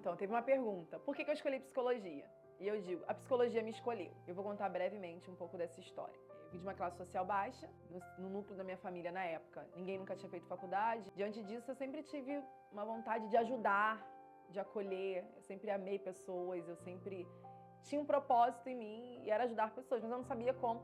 Então, teve uma pergunta, por que eu escolhi psicologia? E eu digo, a psicologia me escolheu. Eu vou contar brevemente um pouco dessa história. Eu vim de uma classe social baixa, no núcleo da minha família na época, ninguém nunca tinha feito faculdade. Diante disso, eu sempre tive uma vontade de ajudar, de acolher, eu sempre amei pessoas, eu sempre tinha um propósito em mim e era ajudar pessoas, mas eu não sabia como.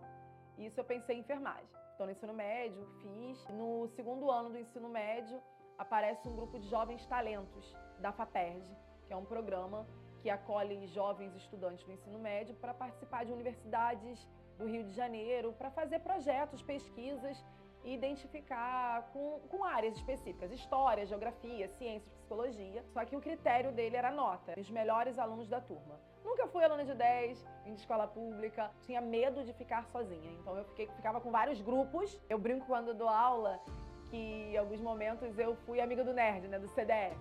E isso eu pensei em enfermagem. Então, no ensino médio, fiz. No segundo ano do ensino médio, aparece um grupo de jovens talentos da FAPERJ, que é um programa que acolhe jovens estudantes do ensino médio para participar de universidades do Rio de Janeiro, para fazer projetos, pesquisas e identificar com áreas específicas, história, geografia, ciência, psicologia. Só que o critério dele era a nota, os melhores alunos da turma. Nunca fui aluna de 10, em escola pública, tinha medo de ficar sozinha, então eu ficava com vários grupos. Eu brinco quando dou aula que em alguns momentos eu fui amiga do nerd, né, do CDF.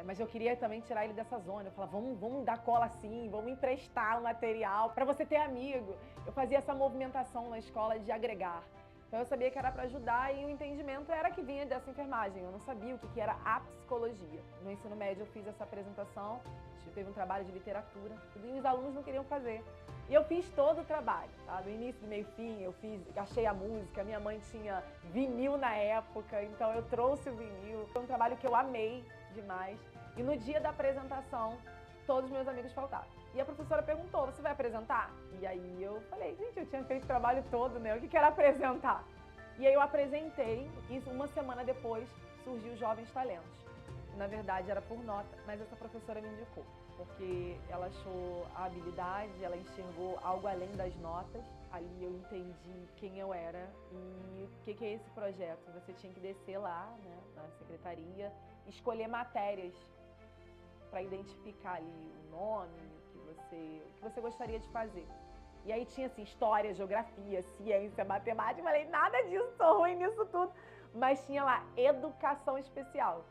Mas eu queria também tirar ele dessa zona. Eu falava, vamos dar cola assim, vamos emprestar o material para você ter amigo. Eu fazia essa movimentação na escola de agregar. Então eu sabia que era para ajudar e o entendimento era que vinha dessa enfermagem. Eu não sabia o que era a psicologia. No ensino médio eu fiz essa apresentação, teve um trabalho de literatura e os alunos não queriam fazer. E eu fiz todo o trabalho, tá? Do início, do meio, fim, eu achei a música, minha mãe tinha vinil na época, então eu trouxe o vinil. Foi um trabalho que eu amei demais. E no dia da apresentação, todos os meus amigos faltaram. E a professora perguntou, você vai apresentar? E aí eu falei, gente, eu tinha feito o trabalho todo, né? O que era apresentar? E aí eu apresentei e uma semana depois surgiu Jovens Talentos. Na verdade era por nota, mas essa professora me indicou, porque ela achou a habilidade, ela enxergou algo além das notas. Ali eu entendi quem eu era e o que é esse projeto. Você tinha que descer lá, né, na secretaria, escolher matérias para identificar ali o nome, o que você gostaria de fazer. E aí tinha assim, história, geografia, ciência, matemática. Eu falei, nada disso, tô ruim nisso tudo. Mas tinha lá, educação especial.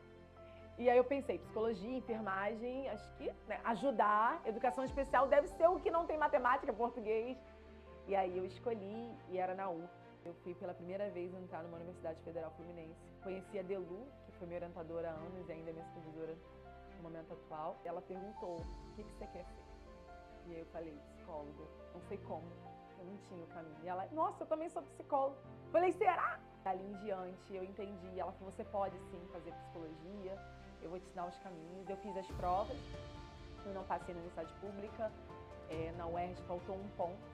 E aí eu pensei, psicologia, enfermagem, acho que ajudar, educação especial deve ser o que não tem matemática, português. E aí eu escolhi e era na UF. Eu fui pela primeira vez entrar numa Universidade Federal Fluminense. Conheci a Delu, que foi minha orientadora há anos e ainda é minha supervisora no momento atual. Ela perguntou, o que você quer ser? E aí eu falei, psicóloga, não sei como, eu não tinha o caminho. E ela, nossa, eu também sou psicóloga. Falei, será? Dali em diante eu entendi, ela falou, você pode sim fazer psicologia, eu vou te ensinar os caminhos. Eu fiz as provas, eu não passei na universidade pública, na UERJ faltou um ponto.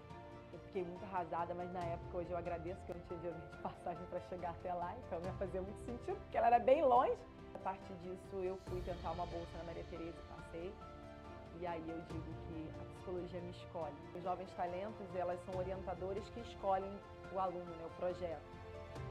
Eu fiquei muito arrasada, mas na época, hoje eu agradeço que eu não tinha dinheiro de passagem para chegar até lá, então não ia fazer muito sentido, porque ela era bem longe. A partir disso, eu fui tentar uma bolsa na Maria Tereza e passei. E aí eu digo que a psicologia me escolhe. Os Jovens Talentos, elas são orientadoras que escolhem o aluno, né, o projeto.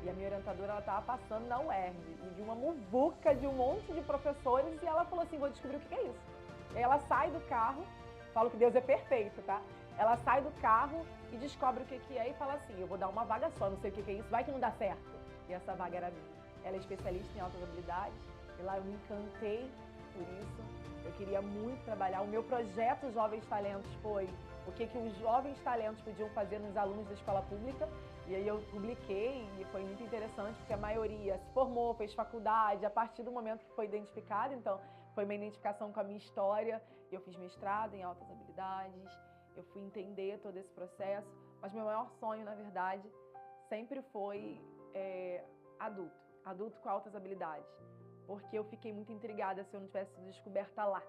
E a minha orientadora, ela estava passando na UERJ e viu uma muvuca de um monte de professores e ela falou assim, vou descobrir o que é isso. E aí ela sai do carro, falo que Deus é perfeito, tá? Ela sai do carro e descobre o que é e fala assim, eu vou dar uma vaga só, não sei o que é isso, vai que não dá certo. E essa vaga era minha. Ela é especialista em altas habilidades e lá eu me encantei por isso. Eu queria muito trabalhar. O meu projeto Jovens Talentos foi o que os jovens talentos podiam fazer nos alunos da escola pública. E aí eu publiquei e foi muito interessante, porque a maioria se formou, fez faculdade, a partir do momento que foi identificado. Então, foi uma identificação com a minha história. Eu fiz mestrado em altas habilidades, eu fui entender todo esse processo. Mas meu maior sonho, na verdade, sempre foi adulto com altas habilidades. Porque eu fiquei muito intrigada se eu não tivesse sido descoberta lá.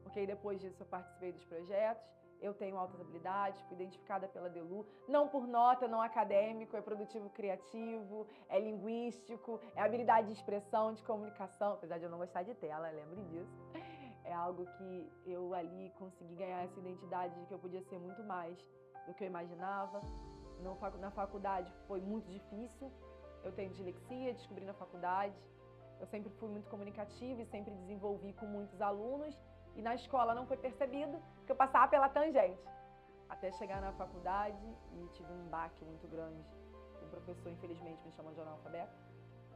Porque aí depois disso eu participei dos projetos, eu tenho altas habilidades, fui identificada pela Delu, não por nota, não acadêmico, é produtivo criativo, é linguístico, é habilidade de expressão, de comunicação, apesar de eu não gostar de tela, lembre disso. É algo que eu ali consegui ganhar essa identidade de que eu podia ser muito mais do que eu imaginava. Na faculdade foi muito difícil, eu tenho dislexia, descobri na faculdade. Eu sempre fui muito comunicativa e sempre desenvolvi com muitos alunos. E na escola não foi percebido que eu passava pela tangente. Até chegar na faculdade e tive um baque muito grande. O professor, infelizmente, me chamou de analfabeto,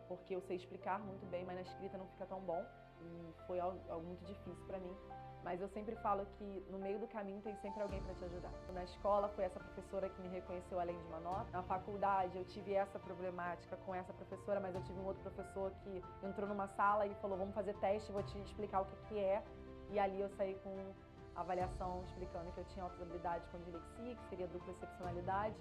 porque eu sei explicar muito bem, mas na escrita não fica tão bom. E foi algo muito difícil para mim. Mas eu sempre falo que no meio do caminho tem sempre alguém para te ajudar. Na escola foi essa professora que me reconheceu além de uma nota. Na faculdade eu tive essa problemática com essa professora, mas eu tive um outro professor que entrou numa sala e falou, vamos fazer teste, vou te explicar o que é. E ali eu saí com a avaliação explicando que eu tinha altas habilidades com dislexia, que seria dupla excepcionalidade,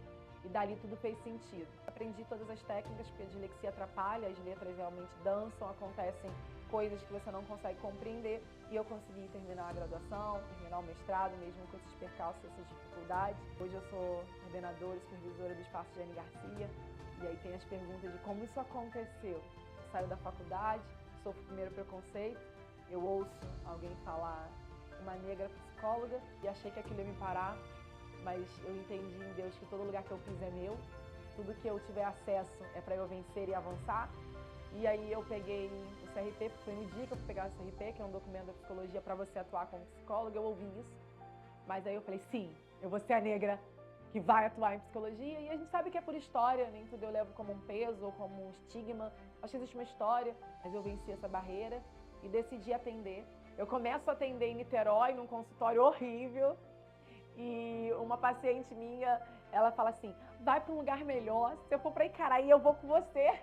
e dali tudo fez sentido. Aprendi todas as técnicas, porque a dislexia atrapalha, as letras realmente dançam, acontecem coisas que você não consegue compreender, e eu consegui terminar a graduação, terminar o mestrado, mesmo com esses percalços, essas dificuldades. Hoje eu sou coordenadora e supervisora do espaço Jane Garcia, e aí tem as perguntas de como isso aconteceu. Eu saio da faculdade, sofro o primeiro preconceito, eu ouço alguém falar uma negra psicóloga e achei que aquilo ia me parar, mas eu entendi em Deus que todo lugar que eu piso é meu, tudo que eu tiver acesso é para eu vencer e avançar. E aí eu peguei o CRP, porque foi no dia que eu fui pegar o CRP, que é um documento da psicologia para você atuar como psicóloga, eu ouvi isso. Mas aí eu falei, sim, eu vou ser a negra que vai atuar em psicologia, e a gente sabe que é por história, nem tudo eu levo como um peso ou como um estigma. Acho que existe uma história, mas eu venci essa barreira e decidi atender. Eu começo a atender em Niterói, num consultório horrível, e uma paciente minha, ela fala assim, vai para um lugar melhor, se eu for para Icaraí eu vou com você.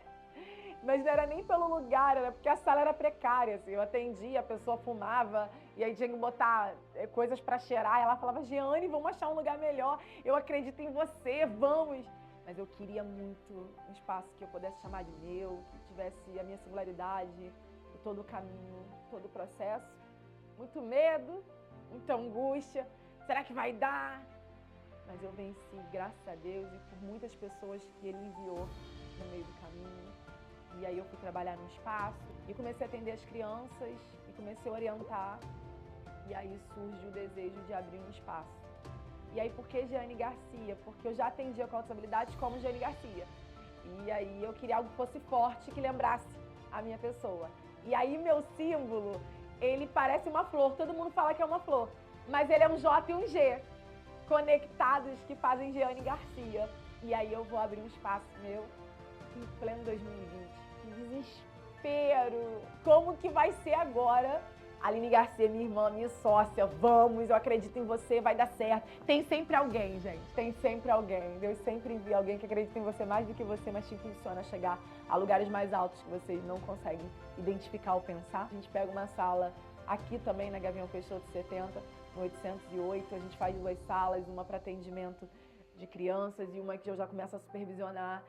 Mas não era nem pelo lugar, era porque a sala era precária, assim. Eu atendia, a pessoa fumava, e aí tinha que botar coisas para cheirar. Ela falava, Jeane, vamos achar um lugar melhor, eu acredito em você, vamos. Mas eu queria muito um espaço que eu pudesse chamar de meu, que tivesse a minha singularidade, todo o caminho, todo o processo. Muito medo, muita angústia, será que vai dar? Mas eu venci, graças a Deus, e por muitas pessoas que Ele enviou no meio do caminho. E aí eu fui trabalhar no espaço e comecei a atender as crianças e comecei a orientar. E aí surge o desejo de abrir um espaço. E aí por que Jeane Garcia? Porque eu já atendia com altas habilidades como Jeane Garcia. E aí eu queria algo que fosse forte, que lembrasse a minha pessoa. E aí meu símbolo, ele parece uma flor, todo mundo fala que é uma flor. Mas ele é um J e um G, conectados, que fazem Jeane Garcia. E aí eu vou abrir um espaço meu em pleno 2020. Que desespero! Como que vai ser agora? Aline Garcia, minha irmã, minha sócia, vamos, eu acredito em você, vai dar certo. Tem sempre alguém, gente, tem sempre alguém. Deus sempre envia alguém que acredita em você mais do que você, mas te impulsiona a chegar a lugares mais altos que vocês não conseguem identificar ou pensar. A gente pega uma sala aqui também na Gavião Peixoto 70, no 808, a gente faz 2 salas, uma para atendimento de crianças e uma que eu já começo a supervisionar.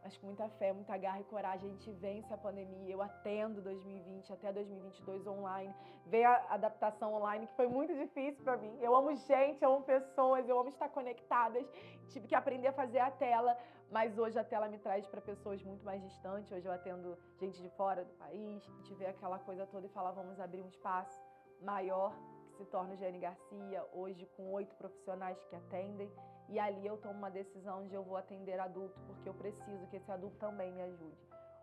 Mas com muita fé, muita garra e coragem, a gente vence a pandemia. Eu atendo 2020 até 2022 online. Veio a adaptação online, que foi muito difícil para mim. Eu amo gente, eu amo pessoas, eu amo estar conectadas. Tive que aprender a fazer a tela, mas hoje a tela me traz para pessoas muito mais distantes. Hoje eu atendo gente de fora do país. A gente vê aquela coisa toda e fala, vamos abrir um espaço maior, que se torna o Jeane Garcia, hoje com 8 profissionais que atendem. E ali eu tomo uma decisão de eu vou atender adulto, porque eu preciso que esse adulto também me ajude.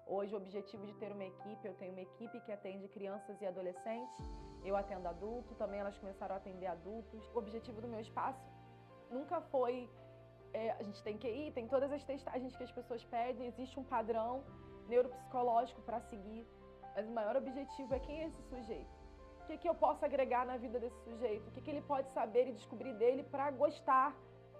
Hoje o objetivo de ter uma equipe, eu tenho uma equipe que atende crianças e adolescentes, eu atendo adulto, também elas começaram a atender adultos. O objetivo do meu espaço nunca foi, a gente tem que ir, tem todas as testagens que as pessoas pedem, existe um padrão neuropsicológico para seguir, mas o maior objetivo é quem é esse sujeito. O que eu posso agregar na vida desse sujeito? O que ele pode saber e descobrir dele para gostar?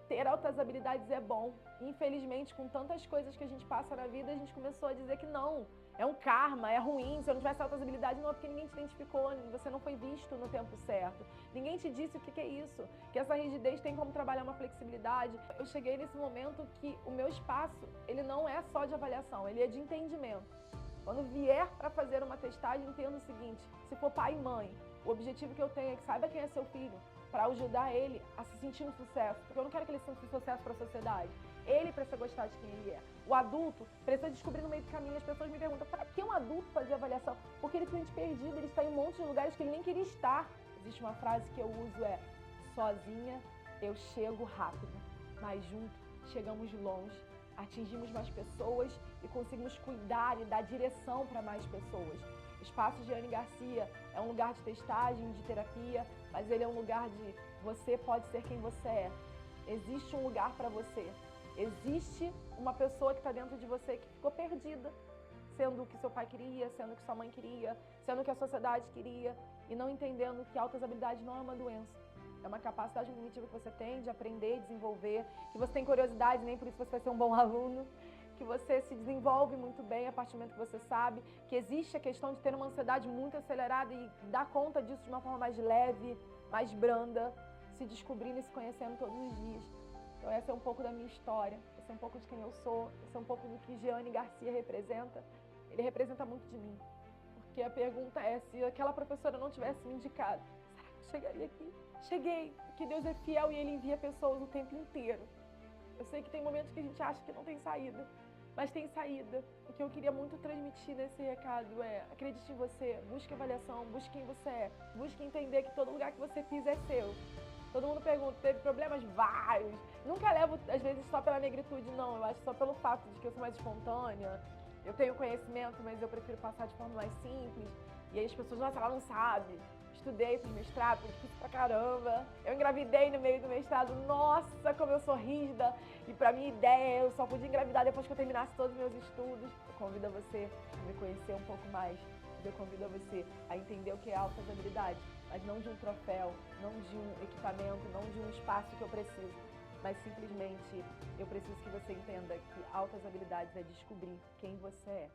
Ter altas habilidades é bom. Infelizmente, com tantas coisas que a gente passa na vida, a gente começou a dizer que não. É um karma, é ruim. Se eu não tivesse altas habilidades, não é porque ninguém te identificou, você não foi visto no tempo certo. Ninguém te disse o que é isso, que essa rigidez tem como trabalhar uma flexibilidade. Eu cheguei nesse momento que o meu espaço, ele não é só de avaliação, ele é de entendimento. Quando vier para fazer uma testagem, entenda o seguinte, se for pai e mãe, o objetivo que eu tenho é que saiba quem é seu filho, para ajudar ele a se sentir um sucesso, porque eu não quero que ele sinta um sucesso para a sociedade. Ele precisa gostar de quem ele é. O adulto precisa descobrir no meio do caminho. As pessoas me perguntam, para que um adulto fazer avaliação? Porque ele se sente perdido, ele está em um monte de lugares que ele nem queria estar. Existe uma frase que eu uso, sozinha eu chego rápido, mas junto chegamos longe, atingimos mais pessoas e conseguimos cuidar e dar direção para mais pessoas. O espaço Jeane Garcia é um lugar de testagem, de terapia, mas ele é um lugar de você pode ser quem você é. Existe um lugar para você. Existe uma pessoa que está dentro de você que ficou perdida, sendo o que seu pai queria, sendo o que sua mãe queria, sendo o que a sociedade queria, e não entendendo que altas habilidades não é uma doença. É uma capacidade cognitiva que você tem de aprender, desenvolver, que você tem curiosidade, nem por isso você vai ser um bom aluno, que você se desenvolve muito bem a partir do momento que você sabe que existe a questão de ter uma ansiedade muito acelerada e dar conta disso de uma forma mais leve, mais branda, se descobrindo e se conhecendo todos os dias. Então essa é um pouco da minha história, esse é um pouco de quem eu sou, esse é um pouco do que Jeane Garcia representa. Ele representa muito de mim. Porque a pergunta é, se aquela professora não tivesse me indicado, será que eu chegaria aqui? Cheguei, porque Deus é fiel e Ele envia pessoas o tempo inteiro. Eu sei que tem momentos que a gente acha que não tem saída, mas tem saída. O que eu queria muito transmitir nesse recado é: acredite em você, busque avaliação, busque quem você é, busque entender que todo lugar que você pisa é seu. Todo mundo pergunta, teve problemas? Vários. Nunca levo, às vezes, só pela negritude, não. Eu acho só pelo fato de que eu sou mais espontânea. Eu tenho conhecimento, mas eu prefiro passar de forma mais simples. E aí as pessoas, nossa, ela não sabe. Estudei, fiz mestrado, foi difícil pra caramba. Eu engravidei no meio do mestrado. Nossa, como eu sou rígida. E pra minha ideia, eu só podia engravidar depois que eu terminasse todos os meus estudos. Eu convido a você a me conhecer um pouco mais. Eu convido a você a entender o que é altas habilidades. Mas não de um troféu, não de um equipamento, não de um espaço que eu preciso. Mas simplesmente eu preciso que você entenda que altas habilidades é descobrir quem você é.